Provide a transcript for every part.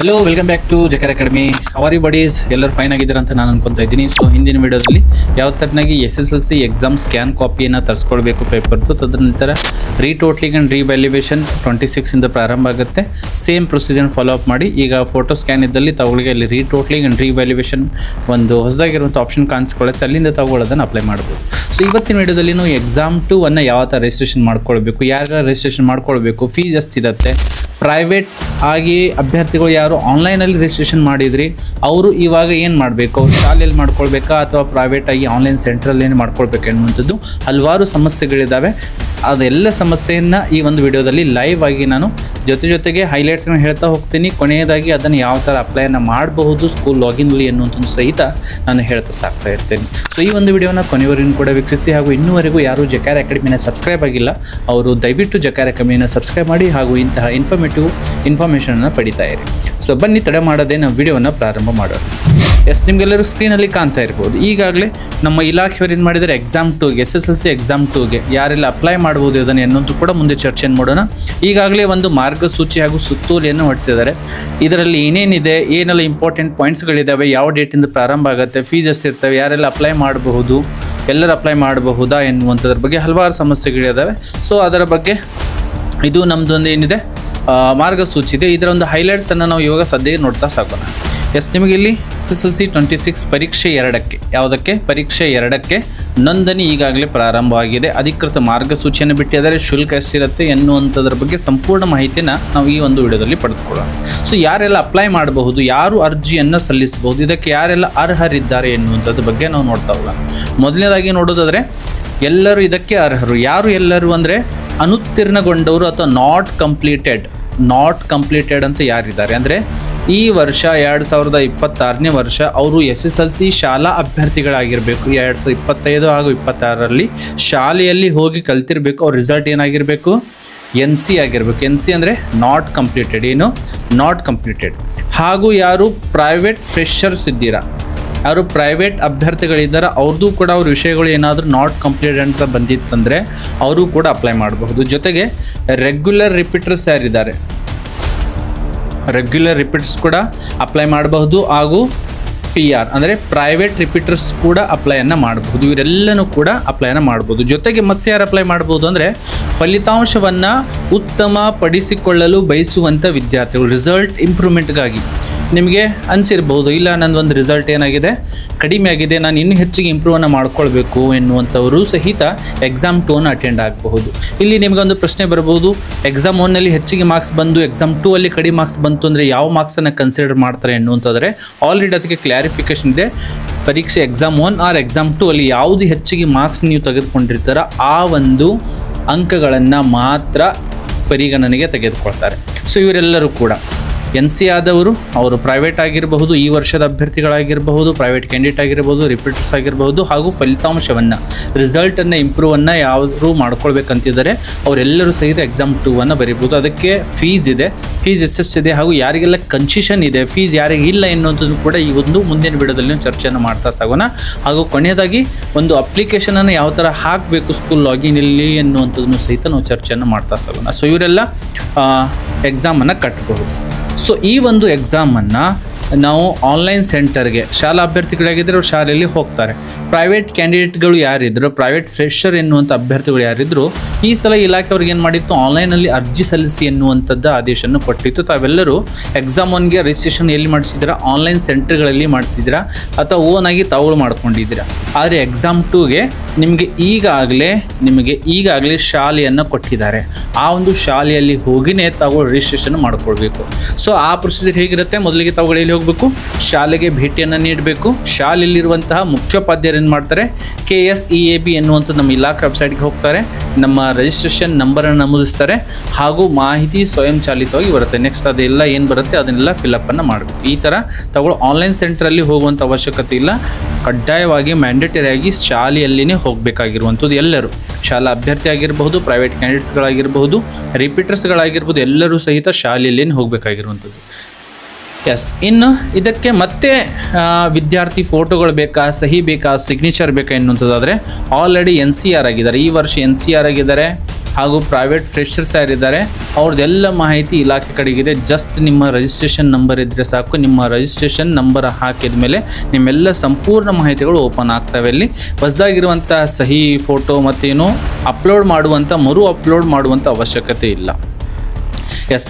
Hello, welcome back to Zakir academy. Our buddies ಎಲ್ಲರೂ fine ಆಗಿದ್ದಾರೆ ಅಂತ ನಾನು ಅನ್ಕೊತಾ ಇದ್ದೀನಿ. ಸೊ ಹಿಂದಿನ ವಿಡಿಯೋದಲ್ಲಿ ಯಾವ ಥರನಾಗಿ SSLC ಎಕ್ಸಾಮ್ ಸ್ಕ್ಯಾನ್ ಕಾಪಿಯನ್ನು ತರಿಸ್ಕೊಳ್ಬೇಕು ಪೇಪರ್ದು, ತದನಂತರ ರೀಟೋಟ್ಲಿಂಗ್ ಆ್ಯಂಡ್ ರಿವ್ಯಾಲ್ಯೂಯೇಷನ್ 26 ಪ್ರಾರಂಭ ಆಗುತ್ತೆ. ಸೇಮ್ ಪ್ರೊಸೀಜರ್ ಫಾಲೋ ಅಪ್ ಮಾಡಿ. ಈಗ ಫೋಟೋ ಸ್ಕ್ಯಾನ್ ಇದ್ದಲ್ಲಿ ತಗೊಳ್ಳಿಗೆ ಅಲ್ಲಿ ರೀಟೋಟ್ಲಿಂಗ್ ಆ್ಯಂಡ್ ರಿವ್ಯಾಲ್ಯೂಯೇಷನ್ ಒಂದು ಹೊಸದಾಗಿರುವಂಥ ಆಪ್ಷನ್ ಕಾಣಿಸ್ಕೊಳ್ಳುತ್ತೆ, ಅಲ್ಲಿಂದ ತಗೊಳ್ಳೋದನ್ನು ಅಪ್ಲೈ ಮಾಡ್ಬೋದು. ಸೊ ಇವತ್ತಿನ ವಿಡಿಯೋದಲ್ಲಿ ನಾವು ಎಕ್ಸಾಮ್ 2 ಅನ್ನು ಯಾವ ಥರ ರಿಜಿಸ್ಟ್ರೇಷನ್ ಮಾಡ್ಕೊಳ್ಬೇಕು, ಯಾರು ರಿಜಿಸ್ಟ್ರೇಷನ್ ಮಾಡ್ಕೊಳ್ಬೇಕು, ಫೀಸ್ ಎಷ್ಟಿರುತ್ತೆ, ಪ್ರೈವೇಟ್ ಆಗಿ ಅಭ್ಯರ್ಥಿಗಳು ಯಾರು ಆನ್ಲೈನಲ್ಲಿ ರಿಜಿಸ್ಟ್ರೇಷನ್ ಮಾಡಿದ್ರಿ ಅವರು ಇವಾಗ ಏನು ಮಾಡಬೇಕು, ಅವ್ರು ಶಾಲೆಯಲ್ಲಿ ಮಾಡ್ಕೊಳ್ಬೇಕಾ ಅಥವಾ ಪ್ರೈವೇಟಾಗಿ ಆನ್ಲೈನ್ ಸೆಂಟ್ರಲ್ಲಿ ಏನು ಮಾಡ್ಕೊಳ್ಬೇಕು ಅನ್ನುವಂಥದ್ದು ಹಲವಾರು ಸಮಸ್ಯೆಗಳಿದ್ದಾವೆ. ಅದೆಲ್ಲ ಸಮಸ್ಯೆಯನ್ನು ಈ ಒಂದು ವಿಡಿಯೋದಲ್ಲಿ ಲೈವ್ ಆಗಿ ನಾನು ಜೊತೆಗೆ ಹೈಲೈಟ್ಸ್ನ ಹೇಳ್ತಾ ಹೋಗ್ತೀನಿ. ಕೊನೆಯದಾಗಿ ಅದನ್ನು ಯಾವ ಥರ ಅಪ್ಲೈನ ಮಾಡಬಹುದು ಸ್ಕೂಲ್ ಲಾಗಿನ್ಲಿ ಅನ್ನುವಂಥದ್ದು ಸಹಿತ ನಾನು ಹೇಳ್ತಾ ಸಾಕ್ತಾ ಇರ್ತೇನೆ. ಸೊ ಈ ಒಂದು ವಿಡಿಯೋನ ಕೊನೆಯವರೆಗೂ ಕೂಡ ವೀಕ್ಷಿಸಿ, ಹಾಗೂ ಇನ್ನೂವರೆಗೂ ಯಾರು ಜಕಾರ್ ಅಕಾಡೆಮಿನ ಸಬ್ಸ್ಕ್ರೈಬ್ ಆಗಿಲ್ಲ ಅವರು ದಯವಿಟ್ಟು ಜಕಾರ್ ಅಕಾಡೆಮಿನ ಸಬ್ಸ್ಕ್ರೈಬ್ ಮಾಡಿ, ಹಾಗೂ ಇಂತಹ ಇನ್ಫಾರ್ಮೇಷನನ್ನು ಪಡಿತಾ ಇರಿ. ಸೊ ಬನ್ನಿ ತಡ ಮಾಡದೆ ನಾವು ವಿಡಿಯೋನ ಪ್ರಾರಂಭ ಮಾಡೋಣ. ನಿಮಗೆಲ್ಲರೂ ಸ್ಕ್ರೀನಲ್ಲಿ ಕಾಣ್ತಾ ಇರ್ಬೋದು. ಈಗಾಗಲೇ ನಮ್ಮ ಇಲಾಖೆಯವರು ಏನು ಮಾಡಿದ್ದಾರೆ, ಎಕ್ಸಾಮ್ 2ಗೆ SSLC ಎಕ್ಸಾಮ್ 2ಗೆ ಯಾರೆಲ್ಲ ಅಪ್ಲೈ ಮಾಡ್ಬೋದು ಅದನ್ನು ಎನ್ನುವಂತೂ ಕೂಡ ಮುಂದೆ ಚರ್ಚೆಯನ್ನು ಮಾಡೋಣ. ಈಗಾಗಲೇ ಒಂದು ಮಾರ್ಗಸೂಚಿ ಹಾಗೂ ಸುತ್ತೋಲೆಯನ್ನು ಹೊರಡಿಸಿದ್ದಾರೆ. ಇದರಲ್ಲಿ ಏನೇನಿದೆ, ಏನೆಲ್ಲ ಇಂಪಾರ್ಟೆಂಟ್ ಪಾಯಿಂಟ್ಸ್ಗಳಿದ್ದಾವೆ, ಯಾವ ಡೇಟಿಂದ ಪ್ರಾರಂಭ ಆಗುತ್ತೆ, ಫೀಸ್ ಎಷ್ಟಿರ್ತವೆ, ಯಾರೆಲ್ಲ ಅಪ್ಲೈ ಮಾಡಬಹುದು, ಎಲ್ಲರೂ ಅಪ್ಲೈ ಮಾಡಬಹುದಾ ಎನ್ನುವಂಥದ್ರ ಬಗ್ಗೆ ಹಲವಾರು ಸಮಸ್ಯೆಗಳಿದ್ದಾವೆ. ಸೊ ಅದರ ಬಗ್ಗೆ ಇದು ನಮ್ಮದೊಂದು ಏನಿದೆ ಮಾರ್ಗಸೂಚಿ ಇದೆ. ಇದರ ಒಂದು ಹೈಲೈಟ್ಸನ್ನು ನಾವು ಇವಾಗ ಸದ್ಯ ನೋಡ್ತಾ ಸಾಕೋಣ. ನಿಮಗೆ ಇಲ್ಲಿ SSLC 26 ಪರೀಕ್ಷೆ 2ಕ್ಕೆ ಯಾವುದಕ್ಕೆ ಪರೀಕ್ಷೆ 2ಕ್ಕೆ ನೋಂದಣಿ ಈಗಾಗಲೇ ಪ್ರಾರಂಭವಾಗಿದೆ. ಅಧಿಕೃತ ಮಾರ್ಗಸೂಚಿಯನ್ನು ಬಿಟ್ಟಿದ್ದಾರೆ. ಶುಲ್ಕ ಎಷ್ಟಿರುತ್ತೆ ಎನ್ನುವಂಥದ್ರ ಬಗ್ಗೆ ಸಂಪೂರ್ಣ ಮಾಹಿತಿನ ನಾವು ಈ ಒಂದು ವಿಡಿಯೋದಲ್ಲಿ ಪಡೆದುಕೊಳ್ಳೋಣ. ಸೊ ಯಾರೆಲ್ಲ ಅಪ್ಲೈ ಮಾಡಬಹುದು, ಯಾರು ಅರ್ಜಿಯನ್ನು ಸಲ್ಲಿಸಬಹುದು, ಇದಕ್ಕೆ ಯಾರೆಲ್ಲ ಅರ್ಹರಿದ್ದಾರೆ ಎನ್ನುವಂಥದ್ರ ಬಗ್ಗೆ ನಾವು ನೋಡ್ತಾ ಹೋಗೋಣ. ಮೊದಲನೇದಾಗಿ ನೋಡೋದಾದರೆ ಎಲ್ಲರೂ ಇದಕ್ಕೆ ಅರ್ಹರು. ಯಾರು ಎಲ್ಲರೂ ಅಂದರೆ ಅನುತ್ತೀರ್ಣಗೊಂಡವರು ಅಥವಾ ನಾಟ್ ಕಂಪ್ಲೀಟೆಡ್ ಅಂತ ಯಾರಿದ್ದಾರೆ ಅಂದರೆ ಈ ವರ್ಷ 2026ನೇ ವರ್ಷ ಅವರು SSLC ಶಾಲಾ ಅಭ್ಯರ್ಥಿಗಳಾಗಿರಬೇಕು. 2025 ಹಾಗೂ 26ರಲ್ಲಿ ಶಾಲೆಯಲ್ಲಿ ಹೋಗಿ ಕಲ್ತಿರಬೇಕು. ಅವ್ರ ರಿಸಲ್ಟ್ ಏನಾಗಿರಬೇಕು, NC ಆಗಿರಬೇಕು. NC ಅಂದರೆ ನಾಟ್ ಕಂಪ್ಲೀಟೆಡ್. ಹಾಗೂ ಯಾರು ಪ್ರೈವೇಟ್ ಫ್ರೆಷರ್ಸ್ ಇದ್ದೀರಾ, ಯಾರು ಪ್ರೈವೇಟ್ ಅಭ್ಯರ್ಥಿಗಳಿದ್ದಾರೆ, ಅವ್ರದ್ದು ಕೂಡ ಅವ್ರ ವಿಷಯಗಳು ಏನಾದರೂ ನಾಟ್ ಕಂಪ್ಲೀಟೆಡ್ ಅಂತ ಬಂದಿತ್ತಂದರೆ ಅವರು ಕೂಡ ಅಪ್ಲೈ ಮಾಡಬಹುದು. ಜೊತೆಗೆ ರೆಗ್ಯುಲರ್ ರಿಪೀಟರ್ಸ್ ಯಾರಿದ್ದಾರೆ, ರೆಗ್ಯುಲರ್ ರಿಪೀಟರ್ಸ್ ಕೂಡ ಅಪ್ಲೈ ಮಾಡಬಹುದು. ಹಾಗೂ PR ಅಂದರೆ ಪ್ರೈವೇಟ್ ರಿಪೀಟರ್ಸ್ ಕೂಡ ಅಪ್ಲೈಯನ್ನು ಮಾಡಬಹುದು. ಇವರೆಲ್ಲನೂ ಕೂಡ ಅಪ್ಲೈಯನ್ನು ಮಾಡ್ಬೋದು. ಜೊತೆಗೆ ಮತ್ತೆ ಯಾರು ಅಪ್ಲೈ ಮಾಡ್ಬೋದು ಅಂದರೆ ಫಲಿತಾಂಶವನ್ನು ಉತ್ತಮ ಪಡಿಸಿಕೊಳ್ಳಲು ಬಯಸುವಂಥ ವಿದ್ಯಾರ್ಥಿಗಳು, ರಿಸಲ್ಟ್ ಇಂಪ್ರೂವ್ಮೆಂಟ್ಗಾಗಿ ನಿಮಗೆ ಅನಿಸಿರ್ಬೋದು, ಇಲ್ಲ ನನ್ನೊಂದು ರಿಸಲ್ಟ್ ಏನಾಗಿದೆ ಕಡಿಮೆ ಆಗಿದೆ, ನಾನು ಇನ್ನೂ ಹೆಚ್ಚಿಗೆ ಇಂಪ್ರೂವನ್ನು ಮಾಡ್ಕೊಳ್ಬೇಕು ಎನ್ನುವಂಥವರು ಸಹಿತ ಎಕ್ಸಾಮ್ 2 ಅಟೆಂಡ್ ಆಗಬಹುದು. ಇಲ್ಲಿ ನಿಮಗೊಂದು ಪ್ರಶ್ನೆ ಬರ್ಬೋದು, ಎಕ್ಸಾಮ್ 1ನಲ್ಲಿ ಹೆಚ್ಚಿಗೆ ಮಾರ್ಕ್ಸ್ ಬಂದು ಎಕ್ಸಾಮ್ 2 ಅಲ್ಲಿ ಕಡಿಮೆ ಮಾರ್ಕ್ಸ್ ಬಂತು ಅಂದರೆ ಯಾವ ಮಾರ್ಕ್ಸನ್ನು ಕನ್ಸಿಡರ್ ಮಾಡ್ತಾರೆ ಎನ್ನುವಂಥದ್ರೆ ಆಲ್ರೆಡಿ ಅದಕ್ಕೆ ಕ್ಲಾರಿಫಿಕೇಶನ್ ಇದೆ. ಪರೀಕ್ಷೆ ಎಕ್ಸಾಮ್ 1 ಆರ್ ಎಕ್ಸಾಮ್ 2 ಅಲ್ಲಿ ಯಾವುದು ಹೆಚ್ಚಿಗೆ ಮಾರ್ಕ್ಸ್ ನೀವು ತೆಗೆದುಕೊಂಡಿರ್ತಾರ ಆ ಒಂದು ಅಂಕಗಳನ್ನು ಮಾತ್ರ ಪರಿಗಣನೆಗೆ ತೆಗೆದುಕೊಳ್ತಾರೆ. ಸೊ ಇವರೆಲ್ಲರೂ ಕೂಡ NC ಆದವರು, ಅವರು ಪ್ರೈವೇಟ್ ಆಗಿರಬಹುದು, ಈ ವರ್ಷದ ಅಭ್ಯರ್ಥಿಗಳಾಗಿರಬಹುದು, ಪ್ರೈವೇಟ್ ಕ್ಯಾಂಡಿಡೇಟ್ ಆಗಿರಬಹುದು, ರಿಪೀಟರ್ಸ್ ಆಗಿರಬಹುದು, ಹಾಗೂ ಫಲಿತಾಂಶವನ್ನು ರಿಸಲ್ಟನ್ನು ಇಂಪ್ರೂವನ್ನು ಯಾರು ಮಾಡ್ಕೊಳ್ಬೇಕಂತಿದ್ದಾರೆ ಅವರೆಲ್ಲರೂ ಸಹಿತ ಎಕ್ಸಾಮ್ 2 ಬರೀಬೋದು. ಅದಕ್ಕೆ ಫೀಸ್ ಇದೆ, ಫೀಸ್ ಎಷ್ಟೆಷ್ಟಿದೆ ಹಾಗೂ ಯಾರಿಗೆಲ್ಲ ಕನ್ಸೆಷನ್ ಇದೆ, ಫೀಸ್ ಯಾರಿಗೆ ಇಲ್ಲ ಎನ್ನುವಂಥದ್ದು ಕೂಡ ಈ ಒಂದು ಮುಂದಿನ ವಿಡಿಯೋದಲ್ಲಿ ಚರ್ಚೆಯನ್ನು ಮಾಡ್ತಾ ಸಾಗೋಣ. ಹಾಗೂ ಕೊನೆಯದಾಗಿ ಒಂದು ಅಪ್ಲಿಕೇಶನನ್ನು ಯಾವ ಥರ ಹಾಕಬೇಕು ಸ್ಕೂಲ್ ಲಾಗಿನಲ್ಲಿ ಎನ್ನುವಂಥದ್ದನ್ನು ಸಹಿತ ನಾವು ಚರ್ಚೆಯನ್ನು ಮಾಡ್ತಾ ಸಾಗೋಣ. ಸೊ ಇವರೆಲ್ಲ ಎಕ್ಸಾಮನ್ನು ಕಟ್ಟಬಹುದು. ಸೊ ಈ ಒಂದು ಎಕ್ಸಾಮನ್ನು ನಾವು ಆನ್ಲೈನ್ ಸೆಂಟರ್ಗೆ ಶಾಲಾ ಅಭ್ಯರ್ಥಿಗಳಾಗಿದ್ದರೆ ಅವ್ರು ಶಾಲೆಯಲ್ಲಿ ಹೋಗ್ತಾರೆ. ಪ್ರೈವೇಟ್ ಕ್ಯಾಂಡಿಡೇಟ್ಗಳು ಯಾರಿದ್ರು, ಪ್ರೈವೇಟ್ ಫ್ರೆಷರ್ ಎನ್ನುವಂಥ ಅಭ್ಯರ್ಥಿಗಳು ಯಾರಿದ್ರು, ಈ ಸಲ ಇಲಾಖೆಯವ್ರಿಗೆ ಏನು ಮಾಡಿತ್ತು, ಆನ್ಲೈನಲ್ಲಿ ಅರ್ಜಿ ಸಲ್ಲಿಸಿ ಎನ್ನುವಂಥದ್ದು ಆದೇಶವನ್ನು ಕೊಟ್ಟಿತ್ತು. ತಾವೆಲ್ಲರೂ ಎಕ್ಸಾಮ್ 1ಗೆ ರಿಜಿಸ್ಟ್ರೇಷನ್ ಎಲ್ಲಿ ಮಾಡಿಸಿದ್ದೀರಾ, ಆನ್ಲೈನ್ ಸೆಂಟರ್ಗಳಲ್ಲಿ ಮಾಡಿಸಿದ್ದೀರಾ ಅಥವಾ ಓನಾಗಿ ತಾವು ಮಾಡ್ಕೊಂಡಿದ್ದೀರಾ. ಆದರೆ ಎಕ್ಸಾಮ್ 2ಗೆ ನಿಮಗೆ ಈಗಾಗಲೇ ಶಾಲೆಯನ್ನು ಕೊಟ್ಟಿದ್ದಾರೆ. ಆ ಒಂದು ಶಾಲೆಯಲ್ಲಿ ಹೋಗಿನೇ ತಾವು ರಿಜಿಸ್ಟ್ರೇಷನ್ ಮಾಡ್ಕೊಳ್ಬೇಕು. ಸೊ ಆ ಪ್ರೊಸೀಜರ್ ಹೇಗಿರುತ್ತೆ, ಮೊದಲಿಗೆ ತಾವುಗಳು ಎಲ್ಲಿ ಹೋಗಬೇಕು, ಶಾಲೆಗೆ ಭೇಟಿಯನ್ನು ನೀಡಬೇಕು. ಶಾಲೆಯಲ್ಲಿರುವಂತಹ ಮುಖ್ಯೋಪಾಧ್ಯಾಯರು ಏನು ಮಾಡ್ತಾರೆ, KSEAB ಎನ್ನುವಂಥ ನಮ್ಮ ಇಲಾಖೆ ವೆಬ್ಸೈಟ್ಗೆ ಹೋಗ್ತಾರೆ, ನಮ್ಮ ರಿಜಿಸ್ಟ್ರೇಷನ್ ನಂಬರನ್ನು ನಮೂದಿಸ್ತಾರೆ, ಹಾಗೂ ಮಾಹಿತಿ ಸ್ವಯಂಚಾಲಿತವಾಗಿ ಬರುತ್ತೆ. ನೆಕ್ಸ್ಟ್ ಅದೆಲ್ಲ ಏನು ಬರುತ್ತೆ ಅದನ್ನೆಲ್ಲ ಫಿಲಪ್ಪನ್ನು ಮಾಡಬೇಕು. ಈ ಥರ ತಾವುಗಳು ಆನ್ಲೈನ್ ಸೆಂಟ್ರಲ್ಲಿ ಹೋಗುವಂಥ ಅವಶ್ಯಕತೆ ಇಲ್ಲ. ಕಡ್ಡಾಯವಾಗಿ ಮ್ಯಾಂಡೇಟರಿಯಾಗಿ ಶಾಲೆಯಲ್ಲಿನೇ ಹೋಗಬೇಕಾಗಿರುವಂಥದ್ದು. ಎಲ್ಲರೂ ಶಾಲಾ ಅಭ್ಯರ್ಥಿ ಆಗಿರಬಹುದು, ಪ್ರೈವೇಟ್ ಕ್ಯಾಂಡಿಡೇಟ್ಸ್ಗಳಾಗಿರಬಹುದು, ರಿಪೀಟರ್ಸ್ಗಳಾಗಿರ್ಬೋದು, ಎಲ್ಲರೂ ಸಹಿತ ಶಾಲೆಯಲ್ಲಿನೇ ಹೋಗಬೇಕಾಗಿರುವಂಥದ್ದು. ಇನ್ನು ಇದಕ್ಕೆ ಮತ್ತೆ ವಿದ್ಯಾರ್ಥಿ ಫೋಟೋಗಳು ಬೇಕಾ, ಸಹಿ ಬೇಕಾ, ಸಿಗ್ನೇಚರ್ ಬೇಕಾ ಎನ್ನುವಂಥದ್ದಾದರೆ ಆಲ್ರೆಡಿ NCR ಆಗಿದ್ದಾರೆ. ಈ ವರ್ಷ NCR ಆಗಿದ್ದಾರೆ. ಹಾಗೂ ಪ್ರೈವೇಟ್ ಫ್ರೆಷರ್ಸ್ ಯಾರಿದ್ದಾರೆ ಅವ್ರದ್ದೆಲ್ಲ ಮಾಹಿತಿ ಇಲಾಖೆ ಕಡೆಗಿದೆ. ಜಸ್ಟ್ ನಿಮ್ಮ ರಿಜಿಸ್ಟ್ರೇಷನ್ ನಂಬರ್ ಇದ್ದರೆ ಸಾಕು. ನಿಮ್ಮ ರಿಜಿಸ್ಟ್ರೇಷನ್ ನಂಬರ್ ಹಾಕಿದ ಮೇಲೆ ನಿಮ್ಮೆಲ್ಲ ಸಂಪೂರ್ಣ ಮಾಹಿತಿಗಳು ಓಪನ್ ಆಗ್ತವೆ. ಅಲ್ಲಿ ಹೊಸದಾಗಿರುವಂಥ ಸಹಿ, ಫೋಟೋ ಮತ್ತೇನು ಮರು ಅಪ್ಲೋಡ್ ಮಾಡುವಂಥ ಅವಶ್ಯಕತೆ ಇಲ್ಲ.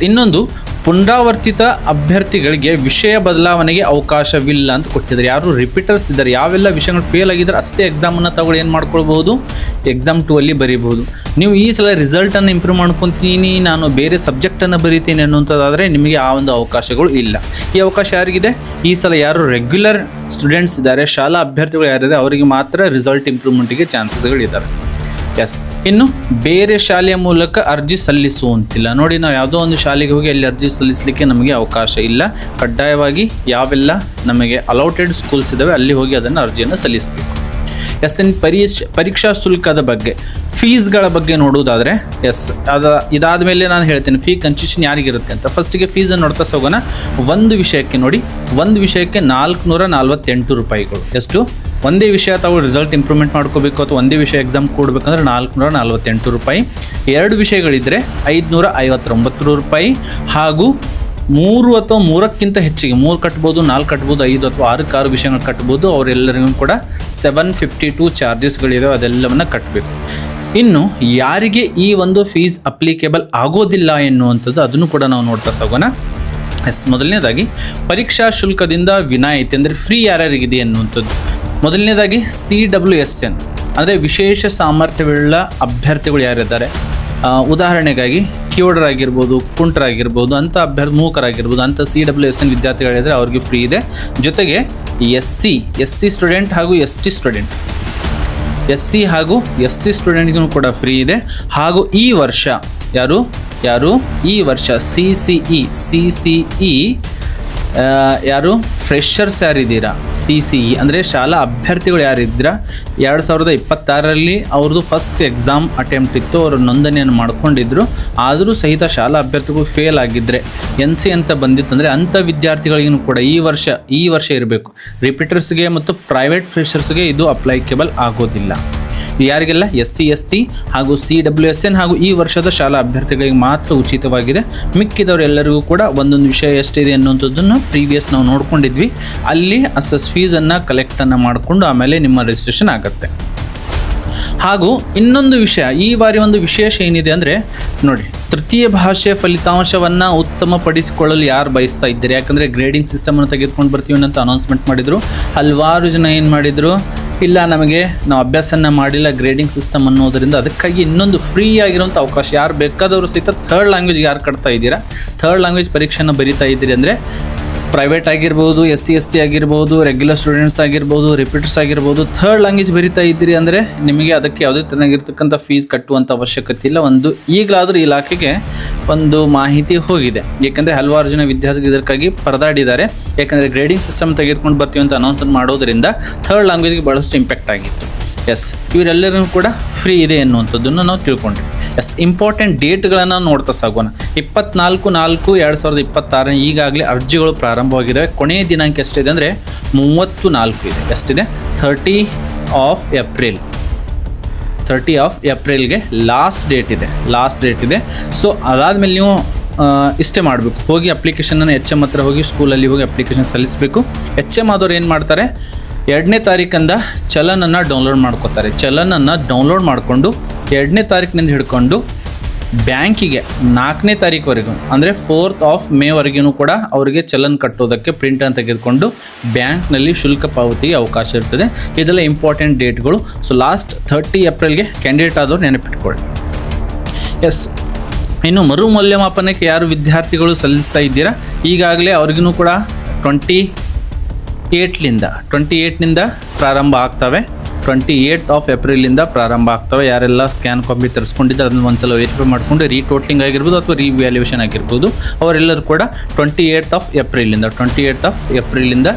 ಇನ್ನೊಂದು, ಪುನರಾವರ್ತಿತ ಅಭ್ಯರ್ಥಿಗಳಿಗೆ ವಿಷಯ ಬದಲಾವಣೆಗೆ ಅವಕಾಶವಿಲ್ಲ ಅಂತ ಕೊಟ್ಟಿದ್ದಾರೆ. ಯಾರು ರಿಪೀಟರ್ಸ್ ಇದ್ದಾರೆ, ಯಾವೆಲ್ಲ ವಿಷಯಗಳು ಫೇಲ್ ಆಗಿದ್ದಾರೆ ಅಷ್ಟೇ ಎಕ್ಸಾಮನ್ನು ತಗೊಳ್ಳಿ ಏನು ಮಾಡ್ಕೊಳ್ಬೋದು, ಎಕ್ಸಾಮ್ 2 ಅಲ್ಲಿ ಬರೀಬಹುದು. ನೀವು ಈ ಸಲ ರಿಸಲ್ಟನ್ನು ಇಂಪ್ರೂವ್ ಮಾಡ್ಕೊತೀನಿ, ನಾನು ಬೇರೆ ಸಬ್ಜೆಕ್ಟನ್ನು ಬರೀತೀನಿ ಅನ್ನುವಂಥದ್ದಾದರೆ ನಿಮಗೆ ಆ ಒಂದು ಅವಕಾಶಗಳು ಇಲ್ಲ. ಈ ಅವಕಾಶ ಯಾರಿಗಿದೆ, ಈ ಸಲ ಯಾರು ರೆಗ್ಯುಲರ್ ಸ್ಟೂಡೆಂಟ್ಸ್ ಇದ್ದಾರೆ, ಶಾಲಾ ಅಭ್ಯರ್ಥಿಗಳು ಯಾರಿದೆ ಅವರಿಗೆ ಮಾತ್ರ ರಿಸಲ್ಟ್ ಇಂಪ್ರೂವ್ಮೆಂಟಿಗೆ ಚಾನ್ಸಸ್ಗಳಿದ್ದಾವೆ. ಇನ್ನು ಬೇರೆ ಶಾಲೆಯ ಮೂಲಕ ಅರ್ಜಿ ಸಲ್ಲಿಸುವಂತಿಲ್ಲ. ನೋಡಿ, ನಾವು ಯಾವುದೋ ಒಂದು ಶಾಲೆಗೆ ಹೋಗಿ ಅಲ್ಲಿ ಅರ್ಜಿ ಸಲ್ಲಿಸಲಿಕ್ಕೆ ನಮಗೆ ಅವಕಾಶ ಇಲ್ಲ. ಕಡ್ಡಾಯವಾಗಿ ಯಾವೆಲ್ಲ ನಮಗೆ ಅಲೌಟೆಡ್ ಸ್ಕೂಲ್ಸ್ ಇದ್ದಾವೆ ಅಲ್ಲಿ ಹೋಗಿ ಅದನ್ನು ಅರ್ಜಿಯನ್ನು ಸಲ್ಲಿಸಬೇಕು. ಪರೀಕ್ಷಾ ಶುಲ್ಕದ ಬಗ್ಗೆ, ಫೀಸ್ಗಳ ಬಗ್ಗೆ ನೋಡುವುದಾದರೆ ಇದಾದ ಮೇಲೆ ನಾನು ಹೇಳ್ತೇನೆ ಫೀ ಕನ್ಸೆಷನ್ ಯಾರಿಗಿರುತ್ತೆ ಅಂತ. ಫಸ್ಟಿಗೆ ಫೀಸನ್ನು ನೋಡ್ತಾ ಹೋಗೋಣ. ಒಂದು ವಿಷಯಕ್ಕೆ ನೋಡಿ, ಒಂದು ವಿಷಯಕ್ಕೆ 448 ರೂಪಾಯಿಗಳು. ಎಷ್ಟು? ಒಂದೇ ವಿಷಯ ತಾವು ರಿಸಲ್ಟ್ ಇಂಪ್ರೂವ್ಮೆಂಟ್ ಮಾಡ್ಕೋಬೇಕು ಅಥವಾ ಒಂದೇ ವಿಷಯ ಎಕ್ಸಾಮ್ ಕೊಡಬೇಕಂದ್ರೆ 448 ರೂಪಾಯಿ. 2 ವಿಷಯಗಳಿದ್ದರೆ 559 ರೂಪಾಯಿ. ಹಾಗೂ 3 ಅಥವಾ 3ಕ್ಕಿಂತ ಹೆಚ್ಚಿಗೆ 3 ಕಟ್ಬೋದು, 4 ಕಟ್ಬೋದು, 5 ಅಥವಾ 6 ವಿಷಯಗಳು ಕಟ್ಬೋದು. ಅವರೆಲ್ಲರಿಗೂ ಕೂಡ 752 ಚಾರ್ಜಸ್ಗಳಿದಾವೆ, ಅದೆಲ್ಲವನ್ನು ಕಟ್ಟಬೇಕು. ಇನ್ನು ಯಾರಿಗೆ ಈ ಒಂದು ಫೀಸ್ ಅಪ್ಲಿಕೇಬಲ್ ಆಗೋದಿಲ್ಲ ಎನ್ನುವಂಥದ್ದು ಅದನ್ನು ಕೂಡ ನಾವು ನೋಡ್ತಾ ಹೋಗೋಣ. ಮೊದಲನೇದಾಗಿ ಪರೀಕ್ಷಾ ಶುಲ್ಕದಿಂದ ವಿನಾಯಿತಿ ಅಂದರೆ ಫ್ರೀ ಯಾರ್ಯಾರಿಗಿದೆ ಎನ್ನುವಂಥದ್ದು. ಮೊದಲನೇದಾಗಿ CWSN ಅಂದರೆ ವಿಶೇಷ ಸಾಮರ್ಥ್ಯವುಳ್ಳ ಅಭ್ಯರ್ಥಿಗಳು ಯಾರಿದ್ದಾರೆ, ಉದಾಹರಣೆಗಾಗಿ ಕಿವುಡರಾಗಿರ್ಬೋದು, ಕುಂಟರಾಗಿರ್ಬೋದು, ಅಂಥ ಮೂಕರಾಗಿರ್ಬೋದು, ಅಂಥ CWSN ವಿದ್ಯಾರ್ಥಿಗಳಿದ್ರೆ ಅವ್ರಿಗೆ ಫ್ರೀ ಇದೆ. ಜೊತೆಗೆ SC ಸ್ಟೂಡೆಂಟ್ ಹಾಗೂ ST ಸ್ಟೂಡೆಂಟ್, SC ಹಾಗೂ ST ಸ್ಟೂಡೆಂಟ್ಗೂ ಕೂಡ ಫ್ರೀ ಇದೆ. ಹಾಗೂ ಈ ವರ್ಷ ಯಾರು ಈ ವರ್ಷ CCE ಯಾರು ಫ್ರೆಷರ್ಸ್ ಯಾರಿದ್ದೀರಾ, CCE ಅಂದರೆ ಶಾಲಾ ಅಭ್ಯರ್ಥಿಗಳು ಯಾರಿದ್ದೀರಾ, 2026ರಲ್ಲಿ ಅವ್ರದ್ದು ಫಸ್ಟ್ ಎಕ್ಸಾಮ್ ಅಟೆಂಪ್ಟ್ ಇತ್ತು, ಅವರು ನೋಂದಣಿಯನ್ನು ಮಾಡ್ಕೊಂಡಿದ್ರು. ಆದರೂ ಸಹಿತ ಶಾಲಾ ಅಭ್ಯರ್ಥಿಗಳು ಫೇಲ್ ಆಗಿದ್ದರೆ NC ಅಂತ ಬಂದಿತ್ತು ಅಂದರೆ ಅಂಥ ವಿದ್ಯಾರ್ಥಿಗಳಿಗೂ ಕೂಡ ಈ ವರ್ಷ ಇರಬೇಕು. ರಿಪೀಟರ್ಸ್ಗೆ ಮತ್ತು ಪ್ರೈವೇಟ್ ಫ್ರೆಷರ್ಸ್ಗೆ ಇದು ಅಪ್ಲೈಕೇಬಲ್ ಆಗೋದಿಲ್ಲ. ಯಾರಿಗೆಲ್ಲ SC ST ಹಾಗೂ CWSN ಹಾಗೂ ಈ ವರ್ಷದ ಶಾಲಾ ಅಭ್ಯರ್ಥಿಗಳಿಗೆ ಮಾತ್ರ ಉಚಿತವಾಗಿದೆ. ಮಿಕ್ಕಿದವರೆಲ್ಲರಿಗೂ ಕೂಡ ಒಂದೊಂದು ವಿಷಯ ಎಷ್ಟಿದೆ ಅನ್ನುವಂಥದ್ದನ್ನು ಪ್ರೀವಿಯಸ್ ನಾವು ನೋಡ್ಕೊಂಡಿದ್ವಿ. ಅಲ್ಲಿ ಫೀಸನ್ನು ಕಲೆಕ್ಟನ್ನು ಮಾಡಿಕೊಂಡು ಆಮೇಲೆ ನಿಮ್ಮ ರಿಜಿಸ್ಟ್ರೇಷನ್ ಆಗುತ್ತೆ. ಹಾಗೂ ಇನ್ನೊಂದು ವಿಷಯ, ಈ ಬಾರಿ ಒಂದು ವಿಶೇಷ ಏನಿದೆ ಅಂದರೆ ನೋಡಿ, ತೃತೀಯ ಭಾಷೆ ಫಲಿತಾಂಶವನ್ನು ಉತ್ತಮಪಡಿಸಿಕೊಳ್ಳಲು ಯಾರು ಬಯಸ್ತಾ ಇದ್ದಾರೆ, ಯಾಕಂದರೆ ಗ್ರೇಡಿಂಗ್ ಸಿಸ್ಟಮನ್ನು ತೆಗೆದುಕೊಂಡು ಬರ್ತೀವಿ ಅಂತ ಅನೌನ್ಸ್ಮೆಂಟ್ ಮಾಡಿದರು. ಹಲವಾರು ಜನ ಏನು ಮಾಡಿದರು, ಇಲ್ಲ ನಾವು ಅಭ್ಯಾಸನ ಮಾಡಿಲ್ಲ ಗ್ರೇಡಿಂಗ್ ಸಿಸ್ಟಮ್ ಅನ್ನೋದರಿಂದ, ಅದಕ್ಕಾಗಿ ಇನ್ನೊಂದು ಫ್ರೀ ಆಗಿರುವಂಥ ಅವಕಾಶ ಯಾರು ಬೇಕಾದವರು ಸಹಿತ ಥರ್ಡ್ ಲ್ಯಾಂಗ್ವೇಜ್ ಯಾರು ಕಟ್ತಾ ಇದ್ದೀರಾ, ಥರ್ಡ್ ಲ್ಯಾಂಗ್ವೇಜ್ ಪರೀಕ್ಷೆಯನ್ನು ಬರೀತಾ ಇದ್ದೀರಿ ಅಂದರೆ ಪ್ರೈವೇಟ್ ಆಗಿರ್ಬೋದು, SC ST ಆಗಿರ್ಬೋದು, ರೆಗ್ಯುಲರ್ ಸ್ಟೂಡೆಂಟ್ಸ್ ಆಗಿರ್ಬೋದು, ರಿಪೀಟರ್ಸ್ ಆಗಿರ್ಬೋದು, ಥರ್ಡ್ ಲ್ಯಾಂಗ್ವೇಜ್ ಬರೀತಾ ಇದ್ದೀರಿ ಅಂದರೆ ನಿಮಗೆ ಅದಕ್ಕೆ ಯಾವುದೇ ತರನಾಗಿರ್ತಕ್ಕಂಥ ಫೀಸ್ ಕಟ್ಟುವಂಥ ಅವಶ್ಯಕತೆ ಇಲ್ಲ. ಈಗಲಾದರೂ ಇಲಾಖೆಗೆ ಒಂದು ಮಾಹಿತಿ ಹೋಗಿದೆ, ಏಕೆಂದರೆ ಹಲವಾರು ಜನ ವಿದ್ಯಾರ್ಥಿಗಳು ಇದಕ್ಕಾಗಿ ಪರದಾಡಿದ್ದಾರೆ. ಯಾಕಂದರೆ ಗ್ರೇಡಿಂಗ್ ಸಿಸ್ಟಮ್ ತೆಗೆದುಕೊಂಡು ಬರ್ತೀವಿ ಅಂತ ಅನೌನ್ಸ್ಮೆಂಟ್ ಮಾಡೋದರಿಂದ ಥರ್ಡ್ ಲ್ಯಾಂಗ್ವೇಜ್ಗೆ ಭಾಳಷ್ಟು ಇಂಪ್ಯಾಕ್ಟ್ ಆಗಿತ್ತು. ಇವರೆಲ್ಲರಿಗೂ ಕೂಡ ಫ್ರೀ ಇದೆ ಎನ್ನುವಂಥದ್ದನ್ನು ನಾವು ತಿಳ್ಕೊಂಡ್ವಿ. ಇಂಪಾರ್ಟೆಂಟ್ ಡೇಟ್ಗಳನ್ನು ನೋಡ್ತಾ ಸಾಗೋಣ. 24/4/2026 ಈಗಾಗಲೇ ಅರ್ಜಿಗಳು ಪ್ರಾರಂಭವಾಗಿದ್ದಾವೆ. ಕೊನೆಯ ದಿನಾಂಕ ಎಷ್ಟಿದೆ ಅಂದರೆ 34 ಇದೆ. ಎಷ್ಟಿದೆ? 30 ಆಫ್ ಏಪ್ರಿಲ್ಗೆ ಲಾಸ್ಟ್ ಡೇಟ್ ಇದೆ. ಸೊ ಅದಾದಮೇಲೆ ನೀವು ಇಷ್ಟೇ ಮಾಡಬೇಕು, ಹೋಗಿ ಅಪ್ಲಿಕೇಶನನ್ನು HM ಹತ್ರ ಹೋಗಿ ಸ್ಕೂಲಲ್ಲಿ ಹೋಗಿ ಅಪ್ಲಿಕೇಶನ್ ಸಲ್ಲಿಸಬೇಕು. HM ಆದವ್ರು ಏನು ಮಾಡ್ತಾರೆ, 2ನೇ ತಾರೀಕಿಂದ ಚಲನನ್ನು ಡೌನ್ಲೋಡ್ ಮಾಡ್ಕೋತಾರೆ. ಚಲನನ್ನು ಡೌನ್ಲೋಡ್ ಮಾಡಿಕೊಂಡು 2ನೇ ತಾರೀಕಿನಿಂದ ಹಿಡ್ಕೊಂಡು ಬ್ಯಾಂಕಿಗೆ 4ನೇ ತಾರೀಕುವರೆಗೂ ಅಂದರೆ 4th ಮೇವರೆಗೂ ಕೂಡ ಅವರಿಗೆ ಚಲನ್ ಕಟ್ಟೋದಕ್ಕೆ ಪ್ರಿಂಟನ್ನು ತೆಗೆದುಕೊಂಡು ಬ್ಯಾಂಕ್ನಲ್ಲಿ ಶುಲ್ಕ ಪಾವತಿಗೆ ಅವಕಾಶ ಇರ್ತದೆ. ಇದೆಲ್ಲ ಇಂಪಾರ್ಟೆಂಟ್ ಡೇಟ್ಗಳು. ಸೊ ಲಾಸ್ಟ್ 30 ಏಪ್ರಿಲ್ಗೆ ಕ್ಯಾಂಡಿಡೇಟ್ ಆದವ್ರು ನೆನಪಿಟ್ಕೊಳ್ಳಿ. ಇನ್ನು ಮರು ಮೌಲ್ಯಮಾಪನಕ್ಕೆ ಯಾರು ವಿದ್ಯಾರ್ಥಿಗಳು ಸಲ್ಲಿಸ್ತಾ ಇದ್ದೀರಾ, ಈಗಾಗಲೇ ಅವ್ರಿಗೂ ಕೂಡ 28ನಿಂದ ಪ್ರಾರಂಭ ಆಗ್ತವೆ. 28 ಏಪ್ರಿಲಿಂದ ಪ್ರಾರಂಭ ಆಗ್ತವೆ. ಯಾರೆಲ್ಲ ಸ್ಕ್ಯಾನ್ ಕಾಪಿ ತರಿಸ್ಕೊಂಡಿದ್ದಾರೆ ಅದನ್ನು ಒಂದ್ಸಲ ವೆರಿಫೈ ಮಾಡಿಕೊಂಡು ರೀಟೋಟ್ಲಿಂಗ್ ಆಗಿರ್ಬೋದು ಅಥವಾ ರಿವ್ಯಾಲ್ಯೂಯೇಷನ್ ಆಗಿರ್ಬೋದು, ಅವರೆಲ್ಲರೂ ಕೂಡ 28 ಏಪ್ರಿಲಿಂದ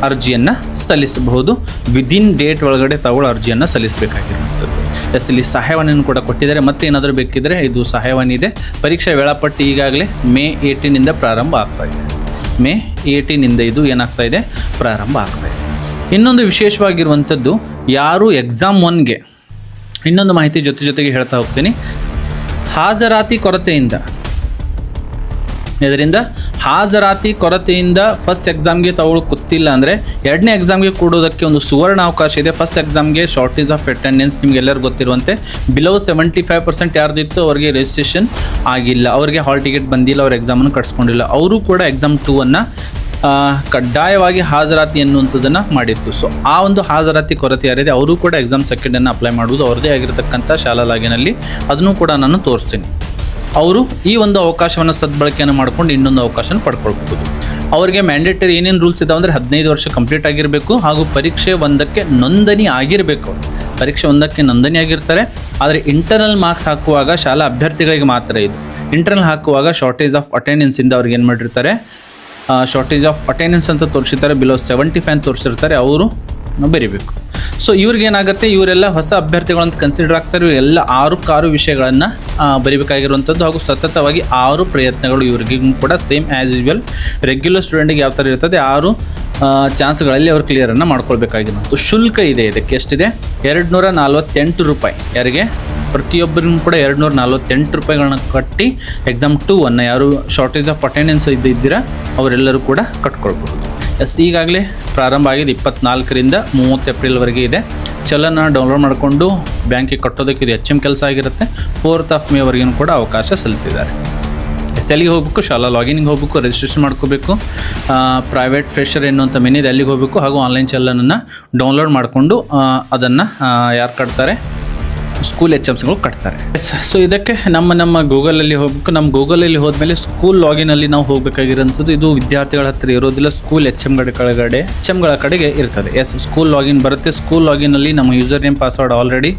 ಅರ್ಜಿಯನ್ನು ಸಲ್ಲಿಸಬಹುದು. ವಿದಿನ್ ಡೇಟ್ ಒಳಗಡೆ ತಾವು ಅರ್ಜಿಯನ್ನು ಸಲ್ಲಿಸಬೇಕಾಗಿರುವಂಥದ್ದು. ಇಲ್ಲಿ ಸಹಾಯವಾಣಿಯನ್ನು ಕೂಡ ಕೊಟ್ಟಿದ್ದಾರೆ. ಮತ್ತೆ ಏನಾದರೂ ಬೇಕಿದ್ದರೆ ಇದು ಸಹಾಯವಾಣಿ ಇದೆ. ಪರೀಕ್ಷಾ ವೇಳಾಪಟ್ಟಿ ಈಗಾಗಲೇ May 18 ಪ್ರಾರಂಭ ಆಗ್ತಾ ಇದೆ. May 18 ಇದು ಏನಾಗ್ತಾ ಇದೆ, ಪ್ರಾರಂಭ ಆಗ್ತಾ ಇದೆ. ಇನ್ನೊಂದು ವಿಶೇಷವಾಗಿರುವಂಥದ್ದು, ಯಾರು ಎಕ್ಸಾಮ್ 1ಗೆ ಇನ್ನೊಂದು ಮಾಹಿತಿ ಜೊತೆಗೆ ಹೇಳ್ತಾ ಹೋಗ್ತೀನಿ. ಹಾಜರಾತಿ ಕೊರತೆಯಿಂದ ಫಸ್ಟ್ ಎಕ್ಸಾಮ್ಗೆ ತಗೊಳ್ಳೋ ಗೊತ್ತಿಲ್ಲ ಅಂದರೆ ಎರಡನೇ ಎಕ್ಸಾಮ್ಗೆ ಕೊಡೋದಕ್ಕೆ ಒಂದು ಸುವರ್ಣ ಅವಕಾಶ ಇದೆ. ಫಸ್ಟ್ ಎಕ್ಸಾಮ್ಗೆ ಶಾರ್ಟೇಜ್ ಆಫ್ ಅಟೆಂಡೆನ್ಸ್ ನಿಮಗೆಲ್ಲರೂ ಗೊತ್ತಿರುವಂತೆ ಬಿಲೋ 75% ಯಾರ್ದಿತ್ತು ಅವ್ರಿಗೆ ರಿಜಿಸ್ಟ್ರೇಷನ್ ಆಗಿಲ್ಲ, ಅವ್ರಿಗೆ ಹಾಲ್ ಟಿಕೆಟ್ ಬಂದಿಲ್ಲ, ಅವ್ರ ಎಕ್ಸಾಮನ್ನು ಕಟ್ಸ್ಕೊಂಡಿಲ್ಲ, ಅವರು ಕೂಡ ಎಕ್ಸಾಮ್ 2 ಕಡ್ಡಾಯವಾಗಿ ಹಾಜರಾತಿ ಎನ್ನುವಂಥದ್ದನ್ನು ಮಾಡಿತ್ತು. ಸೊ ಆ ಒಂದು ಹಾಜರಾತಿ ಕೊರತೆ ಯಾರಿದೆ ಅವರು ಕೂಡ ಎಕ್ಸಾಮ್ ಸೆಕೆಂಡನ್ನು ಅಪ್ಲೈ ಮಾಡುವುದು ಅವ್ರದ್ದೇ ಆಗಿರತಕ್ಕಂಥ ಶಾಲಾ ಲಾಗಿನಲ್ಲಿ, ಅದನ್ನು ಕೂಡ ನಾನು ತೋರಿಸ್ತೀನಿ. ಅವರು ಈ ಒಂದು ಅವಕಾಶವನ್ನು ಸದ್ಬಳಕೆಯನ್ನು ಮಾಡ್ಕೊಂಡು ಇನ್ನೊಂದು ಅವಕಾಶನ ಪಡ್ಕೊಳ್ಬಹುದು. ಅವರಿಗೆ ಮ್ಯಾಂಡೇಟರಿ ಏನೇನು ರೂಲ್ಸ್ ಇದಾವೆ ಅಂದರೆ 15 ವರ್ಷ ಕಂಪ್ಲೀಟ್ ಆಗಿರಬೇಕು ಹಾಗೂ ಪರೀಕ್ಷೆ 1ಕ್ಕೆ ನೋಂದಣಿ ಆಗಿರಬೇಕು. ಪರೀಕ್ಷೆ 1ಕ್ಕೆ ನೋಂದಣಿ ಆಗಿರ್ತಾರೆ. ಆದರೆ ಇಂಟರ್ನಲ್ ಮಾರ್ಕ್ಸ್ ಹಾಕುವಾಗ ಶಾಲಾ ಅಭ್ಯರ್ಥಿಗಳಿಗೆ ಮಾತ್ರ ಇದು. ಇಂಟರ್ನಲ್ ಹಾಕುವಾಗ ಶಾರ್ಟೇಜ್ ಆಫ್ ಅಟೆಂಡೆನ್ಸಿಂದ ಅವ್ರಿಗೆ ಏನು ಮಾಡಿರ್ತಾರೆ, ಶಾರ್ಟೇಜ್ ಆಫ್ ಅಟೆಂಡೆನ್ಸ್ ಅಂತ ತೋರಿಸಿರ್ತಾರೆ, ಬಿಲೋ 75 ಅಂತ ತೋರಿಸಿರ್ತಾರೆ, ಅವರು ಬರೀಬೇಕು. ಸೊ ಇವ್ರಿಗೇನಾಗುತ್ತೆ, ಇವರೆಲ್ಲ ಹೊಸ ಅಭ್ಯರ್ಥಿಗಳಂತ ಕನ್ಸಿಡರ್ ಆಗ್ತಾರೆ. ಎಲ್ಲ 6 ವಿಷಯಗಳನ್ನು ಬರೀಬೇಕಾಗಿರುವಂಥದ್ದು ಹಾಗೂ ಸತತವಾಗಿ 6 ಪ್ರಯತ್ನಗಳು ಇವರಿಗೆ ಕೂಡ ಸೇಮ್ ಆ್ಯಸ್ ಯೂಶುವಲ್ ರೆಗ್ಯುಲರ್ ಸ್ಟೂಡೆಂಟಿಗೆ ಯಾವ ಥರ ಇರ್ತದೆ 6 ಚಾನ್ಸ್ಗಳಲ್ಲಿ ಅವರು ಕ್ಲಿಯರನ್ನು ಮಾಡ್ಕೊಳ್ಬೇಕಾಗಿರುವಂಥ ಶುಲ್ಕ ಇದೆ. ಇದಕ್ಕೆ ಎಷ್ಟಿದೆ, 248 ರೂಪಾಯಿ. ಯಾರಿಗೆ, ಪ್ರತಿಯೊಬ್ಬರಿಗೂ ಕೂಡ 248 ರೂಪಾಯಿಗಳನ್ನ ಕಟ್ಟಿ ಎಕ್ಸಾಮ್ 2 ಯಾರು ಶಾರ್ಟೇಜ್ ಆಫ್ ಅಟೆಂಡೆನ್ಸ್ ಇದ್ದೀರಾ ಅವರೆಲ್ಲರೂ ಕೂಡ ಕಟ್ಕೊಳ್ಬಹುದು. ಈಗಾಗಲೇ ಪ್ರಾರಂಭ ಆಗಿದೆ 24ರಿಂದ 30 ಏಪ್ರಿಲ್ವರೆಗೆ ಇದೆ. ಚಲನ ಡೌನ್ಲೋಡ್ ಮಾಡಿಕೊಂಡು ಬ್ಯಾಂಕಿಗೆ ಕಟ್ಟೋದಕ್ಕೆ ಇದು HM ಕೆಲಸ ಆಗಿರುತ್ತೆ. 4th ಮೇವರೆಗೂ ಕೂಡ ಅವಕಾಶ ಸಲ್ಲಿಸಿದ್ದಾರೆ. SLಗೆ ಹೋಗಬೇಕು, ಶಾಲಾ ಲಾಗಿನ್ಗೆ ಹೋಗಬೇಕು, ರಿಜಿಸ್ಟ್ರೇಷನ್ ಮಾಡ್ಕೋಬೇಕು. ಪ್ರೈವೇಟ್ ಫ್ರೆಷರ್ ಎನ್ನುವಂಥ ಮೆನಿದೆ, ಅಲ್ಲಿಗೆ ಹೋಗಬೇಕು ಹಾಗೂ ಆನ್ಲೈನ್ ಚಲನನ್ನು ಡೌನ್ಲೋಡ್ ಮಾಡಿಕೊಂಡು ಅದನ್ನು ಯಾರು ಕಟ್ತಾರೆ, ಸ್ಕೂಲ್ HMಸ್ಗಳು ಕಟ್ತಾರೆ. ಸೊ ಇದಕ್ಕೆ ನಮ್ಮ ಗೂಗಲಲ್ಲಿ ಹೋಗಬೇಕು. ನಮ್ಮ ಗೂಗಲಲ್ಲಿ ಹೋದ್ಮೇಲೆ ಸ್ಕೂಲ್ ಲಾಗಿನಲ್ಲಿ ನಾವು ಹೋಗಬೇಕಾಗಿರೋಂಥದ್ದು ಇದು ವಿದ್ಯಾರ್ಥಿಗಳ ಹತ್ತಿರ ಇರೋದಿಲ್ಲ, ಸ್ಕೂಲ್ HMಗಳ ಕಡೆಗೆ ಇರ್ತದೆ. ಸ್ಕೂಲ್ ಲಾಗಿನ್ ಬರುತ್ತೆ. ಸ್ಕೂಲ್ ಲಾಗಿನಲ್ಲಿ ನಮ್ಮ ಯೂಸರ್ ನೇಮ್ ಪಾಸ್ವರ್ಡ್ ಆಲ್ರೆಡಿ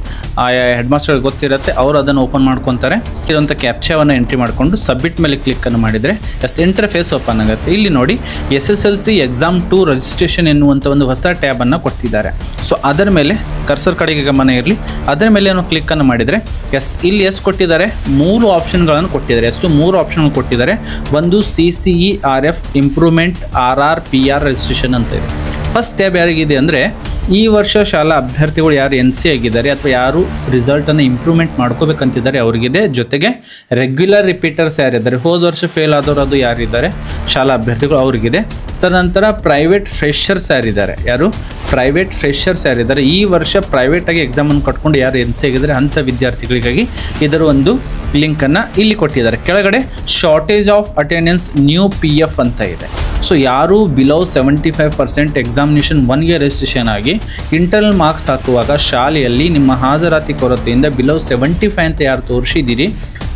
ಆಯಾ ಹೆಡ್ ಮಾಸ್ಟರ್ಗೆ ಗೊತ್ತಿರುತ್ತೆ, ಅವರು ಅದನ್ನು ಓಪನ್ ಮಾಡ್ಕೊತಾರೆ. ಇರುವಂಥ ಕ್ಯಾಪ್ಚಾವನ್ನು ಎಂಟ್ರಿ ಮಾಡಿಕೊಂಡು ಸಬ್ಮಿಟ್ ಮೇಲೆ ಕ್ಲಿಕ್ಕನ್ನು ಮಾಡಿದರೆ ಇಂಟರ್ಫೇಸ್ ಓಪನ್ ಆಗುತ್ತೆ. ಇಲ್ಲಿ ನೋಡಿ SSLC ಎಕ್ಸಾಮ್ 2 ರಿಜಿಸ್ಟ್ರೇಷನ್ ಎನ್ನುವಂಥ ಒಂದು ಹೊಸ ಟ್ಯಾಬನ್ನು ಕೊಟ್ಟಿದ್ದಾರೆ. ಸೊ ಅದರ ಮೇಲೆ ಕರ್ಸರ್ ಕಡೆಗೆ ಗಮನ ಇರಲಿ. ಅದರ ಮೇಲೆ ಕ್ಲಿಕ್ಕನ್ನು ಮಾಡಿದರೆ ಇಲ್ಲಿ ಕೊಟ್ಟಿದ್ದಾರೆ, 3 ಆಪ್ಷನ್ಗಳನ್ನು ಕೊಟ್ಟಿದ್ದಾರೆ. 3 ಆಪ್ಷನ್ಗಳು ಕೊಟ್ಟಿದ್ದಾರೆ. ಒಂದು CCERF improvement RR PR registration ಅಂತ ಇದೆ. ಫಸ್ಟ್ ಟ್ಯಾಬ್ ಯಾರಿಗಿದೆ ಅಂದರೆ ಈ ವರ್ಷ ಶಾಲಾ ಅಭ್ಯರ್ಥಿಗಳು ಯಾರು NC ಆಗಿದ್ದಾರೆ ಅಥವಾ ಯಾರು ರಿಸಲ್ಟನ್ನು ಇಂಪ್ರೂವ್ಮೆಂಟ್ ಮಾಡ್ಕೋಬೇಕಂತಿದ್ದಾರೆ ಅವರಿಗಿದೆ. ಜೊತೆಗೆ ರೆಗ್ಯುಲರ್ ರಿಪೀಟರ್ಸ್ ಯಾರಿದ್ದಾರೆ, ಹೋದ ವರ್ಷ ಫೇಲ್ ಆದವರು ಅದು ಯಾರಿದ್ದಾರೆ ಶಾಲಾ ಅಭ್ಯರ್ಥಿಗಳು ಅವರಿಗಿದೆ. ತದನಂತರ ಪ್ರೈವೇಟ್ ಫ್ರೆಷರ್ಸ್ ಯಾರಿದ್ದಾರೆ, ಈ ವರ್ಷ ಪ್ರೈವೇಟಾಗಿ ಎಕ್ಸಾಮನ್ನು ಕಟ್ಕೊಂಡು ಯಾರು NC ಆಗಿದ್ದಾರೆ ಅಂಥ ವಿದ್ಯಾರ್ಥಿಗಳಿಗಾಗಿ ಇದರ ಒಂದು ಲಿಂಕನ್ನು ಇಲ್ಲಿ ಕೊಟ್ಟಿದ್ದಾರೆ. ಕೆಳಗಡೆ shortage of attendance new PF ಅಂತ ಇದೆ. ಸೊ ಯಾರು ಬಿಲೋ 75% ಎಕ್ಸಾಮಿನೇಷನ್ 1ಗೆ ರಿಜಿಸ್ಟ್ರೇಷನ್ ಆಗಿ ಇಂಟರ್ನಲ್ ಮಾರ್ಕ್ಸ್ ಹಾಕುವಾಗ ಶಾಲೆಯಲ್ಲಿ ನಿಮ್ಮ ಹಾಜರಾತಿ ಕೊರತೆಯಿಂದ ಬಿಲೋ 75 ಅಂತ ಯಾರು ತೋರಿಸಿದ್ದೀರಿ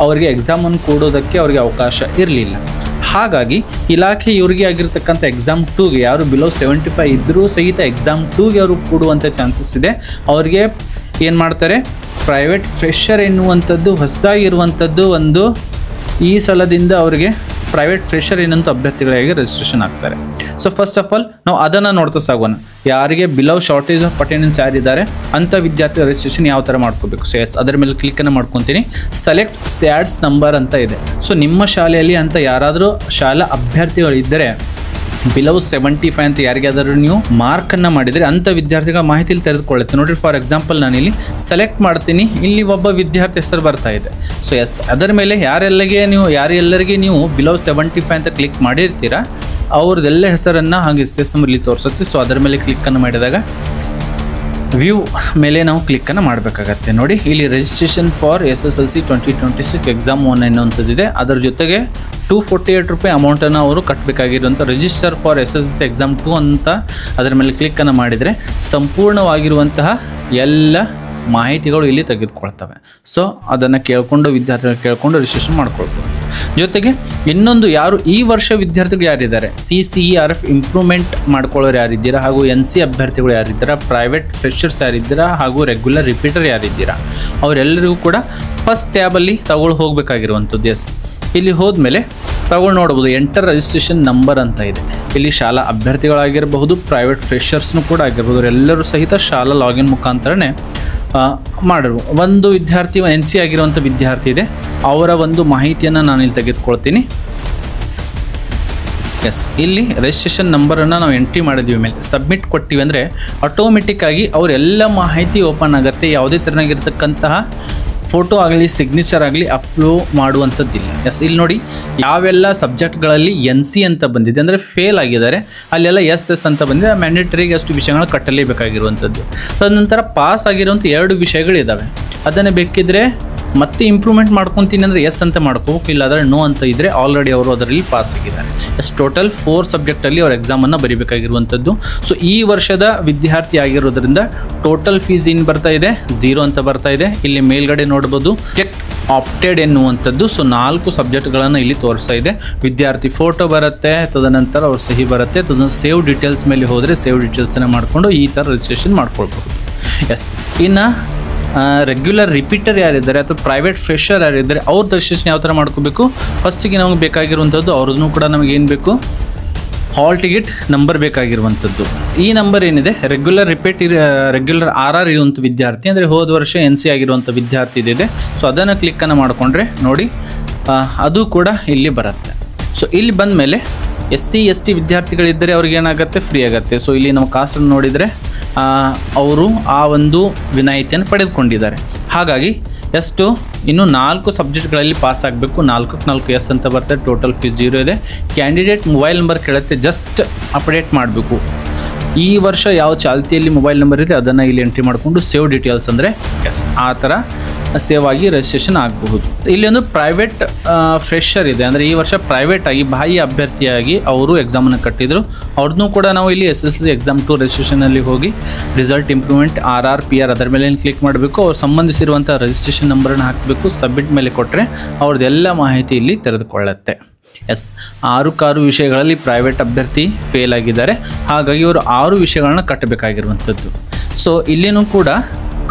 ಅವರಿಗೆ ಎಕ್ಸಾಮನ್ನು ಕೊಡೋದಕ್ಕೆ ಅವರಿಗೆ ಅವಕಾಶ ಇರಲಿಲ್ಲ. ಹಾಗಾಗಿ ಇಲಾಖೆ ಇವರಿಗೆ ಆಗಿರ್ತಕ್ಕಂಥ ಎಕ್ಸಾಮ್ 2ಗೆ ಯಾರು ಬಿಲೋ 75 ಇದ್ದರೂ ಸಹಿತ ಎಕ್ಸಾಮ್ 2ಗೆ ಅವರು ಕೊಡುವಂಥ ಚಾನ್ಸಸ್ ಇದೆ. ಅವರಿಗೆ ಏನು ಮಾಡ್ತಾರೆ, ಪ್ರೈವೇಟ್ ಫ್ರೆಷರ್ ಎನ್ನುವಂಥದ್ದು ಹೊಸದಾಗಿರುವಂಥದ್ದು ಒಂದು ಈ ಸಲದಿಂದ ಅವರಿಗೆ ಪ್ರೈವೇಟ್ ಫ್ರೆಷರ್ ಏನಂತ ಅಭ್ಯರ್ಥಿಗಳಿಗೆ ರಿಜಿಸ್ಟ್ರೇಷನ್ ಆಗ್ತಾರೆ. ಸೊ ಫಸ್ಟ್ ಆಫ್ ಆಲ್ ನಾವು ಅದನ್ನು ನೋಡ್ತಾ ಸಾಗೋಣ. ಯಾರಿಗೆ ಬಿಲೋ ಶಾರ್ಟೇಜ್ ಆಫ್ ಅಟೆಂಡೆನ್ಸ್ ಯಾರಿದ್ದಾರೆ ಅಂಥ ವಿದ್ಯಾರ್ಥಿ ರಿಜಿಸ್ಟ್ರೇಷನ್ ಯಾವ ಥರ ಮಾಡ್ಕೋಬೇಕು. ಸೊ ಅದರ ಮೇಲೆ ಕ್ಲಿಕ್ಕನ್ನು ಮಾಡ್ಕೊತೀನಿ. ಸೆಲೆಕ್ಟ್ ಸ್ಯಾಡ್ಸ್ ನಂಬರ್ ಅಂತ ಇದೆ. ಸೊ ನಿಮ್ಮ ಶಾಲೆಯಲ್ಲಿ ಅಂತ ಯಾರಾದರೂ ಶಾಲಾ ಅಭ್ಯರ್ಥಿಗಳಿದ್ದರೆ ಬಿಲೋ 75 ಅಂತ ಯಾರಿಗಾದರೂ ನೀವು ಮಾರ್ಕನ್ನು ಮಾಡಿದರೆ ಅಂಥ ವಿದ್ಯಾರ್ಥಿಗಳ ಮಾಹಿತಿಯಲ್ಲಿ ತೆಗೆದುಕೊಳ್ಳುತ್ತೆ. ನೋಡಿರಿ, ಫಾರ್ ಎಕ್ಸಾಂಪಲ್ ನಾನಿಲ್ಲಿ ಸೆಲೆಕ್ಟ್ ಮಾಡ್ತೀನಿ, ಇಲ್ಲಿ ಒಬ್ಬ ವಿದ್ಯಾರ್ಥಿ ಹೆಸರು ಬರ್ತಾ ಇದೆ. ಸೊ ಅದರ ಮೇಲೆ ಯಾರೆಲ್ಲರಿಗೆ ನೀವು ಬಿಲೋ 75 ಅಂತ ಕ್ಲಿಕ್ ಮಾಡಿರ್ತೀರಾ ಅವ್ರದ್ದೆಲ್ಲ ಹೆಸರನ್ನು ಹಾಗೆ ಇಲ್ಲಿ ತೋರಿಸುತ್ತೆ. ಸೊ ಅದರ ಮೇಲೆ ಕ್ಲಿಕ್ಕನ್ನು ಮಾಡಿದಾಗ ವ್ಯೂ ಮೇಲೆ ನಾವು ಕ್ಲಿಕ್ಕನ್ನು ಮಾಡಬೇಕಾಗತ್ತೆ. ನೋಡಿ, ಇಲ್ಲಿ ರಿಜಿಸ್ಟ್ರೇಷನ್ ಫಾರ್ SSLC 2026 ಎಕ್ಸಾಮ್ 1 ಎನ್ನುವಂಥದ್ದಿದೆ. ಅದರ ಜೊತೆಗೆ 248 ರೂಪಾಯಿ ಅಮೌಂಟನ್ನು ಅವರು ಕಟ್ಟಬೇಕಾಗಿರುವಂಥ ರಿಜಿಸ್ಟರ್ ಫಾರ್ SSLC ಎಕ್ಸಾಮ್ 2 ಅಂತ ಅದರ ಮೇಲೆ ಕ್ಲಿಕ್ಕನ್ನು ಮಾಡಿದರೆ ಸಂಪೂರ್ಣವಾಗಿರುವಂತಹ ಎಲ್ಲ ಮಾಹಿತಿಗಳು ಇಲ್ಲಿ ತೆಗೆದುಕೊಳ್ತವೆ. ಸೊ ಅದನ್ನು ವಿದ್ಯಾರ್ಥಿಗಳು ಕೇಳಿಕೊಂಡು ರಿಜಿಸ್ಟ್ರೇಷನ್ ಮಾಡ್ಕೊಳ್ಬೋದು. ಜೊತೆಗೆ ಇನ್ನೊಂದು ಯಾರು ಈ ವರ್ಷ ವಿದ್ಯಾರ್ಥಿಗಳು ಯಾರಿದ್ದಾರೆ, CCERF ಇಂಪ್ರೂವ್ಮೆಂಟ್ ಮಾಡ್ಕೊಳ್ಳೋರು ಯಾರಿದ್ದೀರಾ ಹಾಗೂ NC ಅಭ್ಯರ್ಥಿಗಳು ಯಾರಿದ್ದೀರಾ, ಪ್ರೈವೇಟ್ ಫ್ರೆಷರ್ಸ್ ಯಾರಿದ್ದೀರಾ ಹಾಗೂ ರೆಗ್ಯುಲರ್ ರಿಪೀಟರ್ ಯಾರಿದ್ದೀರಾ ಅವರೆಲ್ಲರಿಗೂ ಕೂಡ ಫಸ್ಟ್ ಟ್ಯಾಬಲ್ಲಿ ಹೋಗಬೇಕಾಗಿರುವಂಥದ್ದು. ಇಲ್ಲಿ ಹೋದ್ಮೇಲೆ ನೋಡ್ಬೋದು ಎಂಟರ್ ರಿಜಿಸ್ಟ್ರೇಷನ್ ನಂಬರ್ ಅಂತ ಇದೆ. ಇಲ್ಲಿ ಶಾಲಾ ಅಭ್ಯರ್ಥಿಗಳಾಗಿರಬಹುದು, ಪ್ರೈವೇಟ್ ಫ್ರೆಷರ್ಸ್ನು ಕೂಡ ಆಗಿರ್ಬೋದು, ಎಲ್ಲರೂ ಸಹಿತ ಶಾಲಾ ಲಾಗಿನ್ ಮುಖಾಂತರನೇ ಮಾಡಿರ್ಬೋದು. ಒಂದು ವಿದ್ಯಾರ್ಥಿ NC ಆಗಿರುವಂಥ ವಿದ್ಯಾರ್ಥಿ ಇದೆ, ಅವರ ಒಂದು ಮಾಹಿತಿಯನ್ನು ನಾನು ಇಲ್ಲಿ ತೆಗೆದುಕೊಳ್ತೀನಿ. ಇಲ್ಲಿ ರಿಜಿಸ್ಟ್ರೇಷನ್ ನಂಬರನ್ನು ನಾವು ಎಂಟ್ರಿ ಮಾಡಿದ್ವಿ, ಮೇಲೆ ಸಬ್ಮಿಟ್ ಕೊಟ್ಟಿವಿ ಅಂದರೆ ಆಟೋಮೆಟಿಕ್ಕಾಗಿ ಅವರೆಲ್ಲ ಮಾಹಿತಿ ಓಪನ್ ಆಗುತ್ತೆ. ಯಾವುದೇ ಥರನಾಗಿರ್ತಕ್ಕಂತಹ ಫೋಟೋ ಆಗಲಿ ಸಿಗ್ನೇಚರ್ ಆಗಲಿ ಅಪ್ಲೋಡ್ ಮಾಡುವಂಥದ್ದಿಲ್ಲ. ಎಸ್, ಇಲ್ಲಿ ನೋಡಿ ಯಾವೆಲ್ಲ ಸಬ್ಜೆಕ್ಟ್ಗಳಲ್ಲಿ NC ಅಂತ ಬಂದಿದೆ ಅಂದರೆ ಫೇಲ್ ಆಗಿದ್ದಾರೆ ಅಲ್ಲೆಲ್ಲ SS ಅಂತ ಬಂದಿದೆ. ಮ್ಯಾಂಡೇಟರಿಗೆ ಅಷ್ಟು ವಿಷಯಗಳು ಕಟ್ಟಲೇಬೇಕಾಗಿರುವಂಥದ್ದು. ತದನಂತರ ಪಾಸ್ ಆಗಿರುವಂಥ 2 ವಿಷಯಗಳಿದ್ದಾವೆ. ಅದನ್ನು ಬೇಕಿದ್ರೆ ಮತ್ತೆ ಇಂಪ್ರೂವ್ಮೆಂಟ್ ಮಾಡ್ಕೊತೀನಿ ಅಂದರೆ ಎಸ್ ಅಂತ ಮಾಡ್ಕೋಬೇಕು, ಇಲ್ಲಾಂದರೆ ನೋ ಅಂತ ಇದ್ದರೆ ಆಲ್ರೆಡಿ ಅವರು ಅದರಲ್ಲಿ ಪಾಸ್ ಆಗಿದ್ದಾರೆ. ಟೋಟಲ್ 4 ಸಬ್ಜೆಕ್ಟಲ್ಲಿ ಅವ್ರ ಎಕ್ಸಾಮನ್ನು ಬರೀಬೇಕಾಗಿರುವಂಥದ್ದು. ಸೊ ಈ ವರ್ಷದ ವಿದ್ಯಾರ್ಥಿ ಆಗಿರೋದ್ರಿಂದ ಟೋಟಲ್ ಫೀಸ್ ಏನು ಬರ್ತಾ ಇದೆ 0 ಅಂತ ಬರ್ತಾ ಇದೆ. ಇಲ್ಲಿ ಮೇಲ್ಗಡೆ ನೋಡ್ಬೋದು ಚೆಕ್ ಆಪ್ಟೆಡ್ ಎನ್ನುವಂಥದ್ದು. ಸೊ 4 ಸಬ್ಜೆಕ್ಟ್ಗಳನ್ನು ಇಲ್ಲಿ ತೋರಿಸ್ತಾ ಇದೆ. ವಿದ್ಯಾರ್ಥಿ ಫೋಟೋ ಬರುತ್ತೆ, ತದನಂತರ ಅವ್ರ ಸಹಿ ಬರುತ್ತೆ, ತದನಂತರ ಸೇವ್ ಡೀಟೇಲ್ಸ್ ಮೇಲೆ ಹೋದರೆ ಸೇವ್ ಡೀಟೇಲ್ಸನ್ನು ಮಾಡಿಕೊಂಡು ಈ ಥರ ರಿಜಿಸ್ಟ್ರೇಷನ್ ಮಾಡ್ಕೊಳ್ಬೋದು. ಎಸ್, ಇನ್ನು ರೆಗ್ಯುಲರ್ ರಿಪೀಟರ್ ಯಾರಿದ್ದಾರೆ ಅಥವಾ ಪ್ರೈವೇಟ್ ಫ್ರೆಷರ್ ಯಾರಿದ್ದಾರೆ ಅವ್ರ ರಿಜಿಸ್ಟ್ರೇಷನ್ ಯಾವ ಥರ ಮಾಡ್ಕೋಬೇಕು? ಫಸ್ಟಿಗೆ ನಮಗೆ ಬೇಕಾಗಿರುವಂಥದ್ದು ಅವ್ರದ್ದು ಕೂಡ ನಮಗೆ ಏನು ಬೇಕು, ಹಾಲ್ ಟಿಕೆಟ್ ನಂಬರ್ ಬೇಕಾಗಿರುವಂಥದ್ದು. ಈ ನಂಬರ್ ಏನಿದೆ ರೆಗ್ಯುಲರ್ RR ಇರುವಂಥ ವಿದ್ಯಾರ್ಥಿ ಅಂದರೆ ಹೋದ ವರ್ಷ NC ಆಗಿರುವಂಥ ವಿದ್ಯಾರ್ಥಿ ಇದೆ. ಸೊ ಅದನ್ನು ಕ್ಲಿಕ್ಕನ್ನು ಮಾಡಿಕೊಂಡ್ರೆ ನೋಡಿ ಅದು ಕೂಡ ಇಲ್ಲಿ ಬರುತ್ತೆ. ಸೊ ಇಲ್ಲಿ ಬಂದ ಮೇಲೆ SC ST ವಿದ್ಯಾರ್ಥಿಗಳಿದ್ದರೆ ಅವ್ರಿಗೆ ಏನಾಗುತ್ತೆ, ಫ್ರೀ ಆಗುತ್ತೆ. ಸೊ ಇಲ್ಲಿ ನಾವು ಕಾಸನ್ನು ನೋಡಿದರೆ ಅವರು ಆ ಒಂದು ವಿನಾಯಿತಿಯನ್ನು ಪಡೆದುಕೊಂಡಿದ್ದಾರೆ. ಹಾಗಾಗಿ ಎಷ್ಟು ಇನ್ನು 4 ಸಬ್ಜೆಕ್ಟ್ಗಳಲ್ಲಿ ಪಾಸ್ ಆಗಬೇಕು. 4 ಎಸ್ ಅಂತ ಬರ್ತದೆ. ಟೋಟಲ್ ಫೀಸ್ 0 ಇದೆ. ಕ್ಯಾಂಡಿಡೇಟ್ ಮೊಬೈಲ್ ನಂಬರ್ ಕೇಳುತ್ತೆ, ಜಸ್ಟ್ ಅಪ್ಡೇಟ್ ಮಾಡಬೇಕು. ಈ ವರ್ಷ ಯಾವ ಚಾಲ್ತಿಯಲ್ಲಿ ಮೊಬೈಲ್ ನಂಬರ್ ಇದೆ ಅದನ್ನು ಇಲ್ಲಿ ಎಂಟ್ರಿ ಮಾಡಿಕೊಂಡು ಸೇವ್ ಡೀಟೇಲ್ಸ್ ಅಂದರೆ ಎಸ್ ಆ ಥರ ಸೇವ್ ಆಗಿ ರಿಜಿಸ್ಟ್ರೇಷನ್ ಆಗಬಹುದು. ಇಲ್ಲಿ ಒಂದು ಪ್ರೈವೇಟ್ ಫ್ರೆಷರ್ ಇದೆ ಅಂದರೆ ಈ ವರ್ಷ ಪ್ರೈವೇಟ್ ಆಗಿ ಬಾಹ್ಯ ಅಭ್ಯರ್ಥಿಯಾಗಿ ಅವರು ಎಕ್ಸಾಮನ್ನು ಕಟ್ಟಿದ್ರು. ಅವ್ರನ್ನೂ ಕೂಡ ನಾವು ಇಲ್ಲಿ SSLC ಎಕ್ಸಾಮ್ 2 ರಿಜಿಸ್ಟ್ರೇಷನಲ್ಲಿ ಹೋಗಿ ರಿಸಲ್ಟ್ ಇಂಪ್ರೂವ್ಮೆಂಟ್ RR PR ಅದರ ಮೇಲೆ ಕ್ಲಿಕ್ ಮಾಡಬೇಕು. ಅವ್ರು ಸಂಬಂಧಿಸಿರುವಂಥ ರಿಜಿಸ್ಟ್ರೇಷನ್ ನಂಬರನ್ನು ಹಾಕಬೇಕು. ಸಬ್ಮಿಟ್ ಮೇಲೆ ಕೊಟ್ಟರೆ ಅವ್ರದ್ದೆಲ್ಲ ಮಾಹಿತಿ ಇಲ್ಲಿ ತೆರೆದುಕೊಳ್ಳುತ್ತೆ. ಎಸ್, 6 ವಿಷಯಗಳಲ್ಲಿ ಪ್ರೈವೇಟ್ ಅಭ್ಯರ್ಥಿ ಫೇಲ್ ಆಗಿದ್ದಾರೆ. ಹಾಗಾಗಿ ಇವರು 6 ವಿಷಯಗಳನ್ನ ಕಟ್ಟಬೇಕಾಗಿರುವಂಥದ್ದು. ಸೊ ಇಲ್ಲಿನೂ ಕೂಡ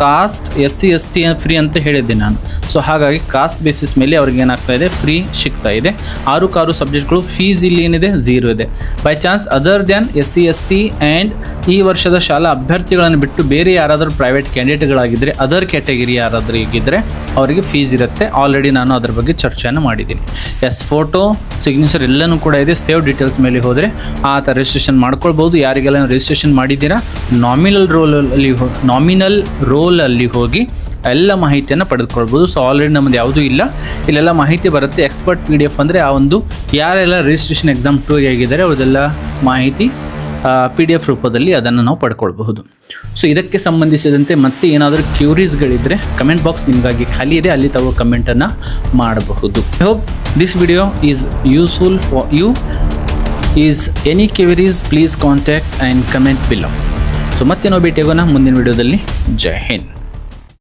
ಕಾಸ್ಟ್ SC ST ಫ್ರೀ ಅಂತ ಹೇಳಿದ್ದೆ ನಾನು. ಸೊ ಹಾಗಾಗಿ ಕಾಸ್ಟ್ ಬೇಸಿಸ್ ಮೇಲೆ ಅವ್ರಿಗೆ ಏನಾಗ್ತಾ ಇದೆ, ಫ್ರೀ ಸಿಗ್ತಾ ಇದೆ. 6 ಸಬ್ಜೆಕ್ಟ್ಗಳು ಫೀಸ್ ಇಲ್ಲಿ ಏನಿದೆ 0 ಇದೆ. By chance other than SC ST and ಈ ವರ್ಷದ ಶಾಲಾ ಅಭ್ಯರ್ಥಿಗಳನ್ನು ಬಿಟ್ಟು ಬೇರೆ ಯಾರಾದರೂ ಪ್ರೈವೇಟ್ ಕ್ಯಾಂಡಿಡೇಟ್ಗಳಾಗಿದ್ದರೆ ಅದರ್ ಕ್ಯಾಟಗರಿ ಯಾರಾದರೂ ಈಗಿದ್ದರೆ ಅವರಿಗೆ ಫೀಸ್ ಇರುತ್ತೆ. ಆಲ್ರೆಡಿ ನಾನು ಅದ್ರ ಬಗ್ಗೆ ಚರ್ಚೆಯನ್ನು ಮಾಡಿದ್ದೀನಿ. ಎಸ್, ಫೋಟೋ ಸಿಗ್ನೇಚರ್ ಎಲ್ಲನೂ ಕೂಡ ಇದೆ. ಸೇವ್ ಡೀಟೇಲ್ಸ್ ಮೇಲೆ ಹೋದರೆ ಆ ಥರ ರಿಜಿಸ್ಟ್ರೇಷನ್ ಮಾಡ್ಕೊಳ್ಬೋದು. ಯಾರಿಗೆಲ್ಲ ರಿಜಿಸ್ಟ್ರೇಷನ್ ಮಾಡಿದ್ದೀರಾ ನಾಮಿನಲ್ ರೋಲಲ್ಲಿ ಹೋಗಿ ಎಲ್ಲ ಮಾಹಿತಿಯನ್ನು ಪಡೆದುಕೊಳ್ಬೋದು. ಸೊ ಆಲ್ರೆಡಿ ನಮ್ಮದು ಯಾವುದೂ ಇಲ್ಲ, ಇಲ್ಲೆಲ್ಲ ಮಾಹಿತಿ ಬರುತ್ತೆ. ಎಕ್ಸ್ಪರ್ಟ್ PDF ಅಂದರೆ ಆ ಒಂದು ಯಾರೆಲ್ಲ ರಿಜಿಸ್ಟ್ರೇಷನ್ ಎಕ್ಸಾಮ್ 2 ಆಗಿದ್ದಾರೆ ಅವ್ರದ್ದೆಲ್ಲ ಮಾಹಿತಿ PDF ರೂಪದಲ್ಲಿ ಅದನ್ನು ನಾವು ಪಡ್ಕೊಳ್ಬಹುದು. ಸೊ ಇದಕ್ಕೆ ಸಂಬಂಧಿಸಿದಂತೆ ಮತ್ತೆ ಏನಾದರೂ ಕ್ಯೂರೀಸ್ಗಳಿದ್ದರೆ ಕಮೆಂಟ್ ಬಾಕ್ಸ್ ನಿಮಗಾಗಿ ಖಾಲಿ ಇದೆ, ಅಲ್ಲಿ ತಾವು ಕಮೆಂಟನ್ನು ಮಾಡಬಹುದು. I hope this video is useful for you. Is any queries please contact and comment below. So ಮತ್ತೆ ನಾವು ಭೇಟಿಯಾಗೋಣ ಮುಂದಿನ ವಿಡಿಯೋದಲ್ಲಿ. ಜೈ ಹಿಂದ್.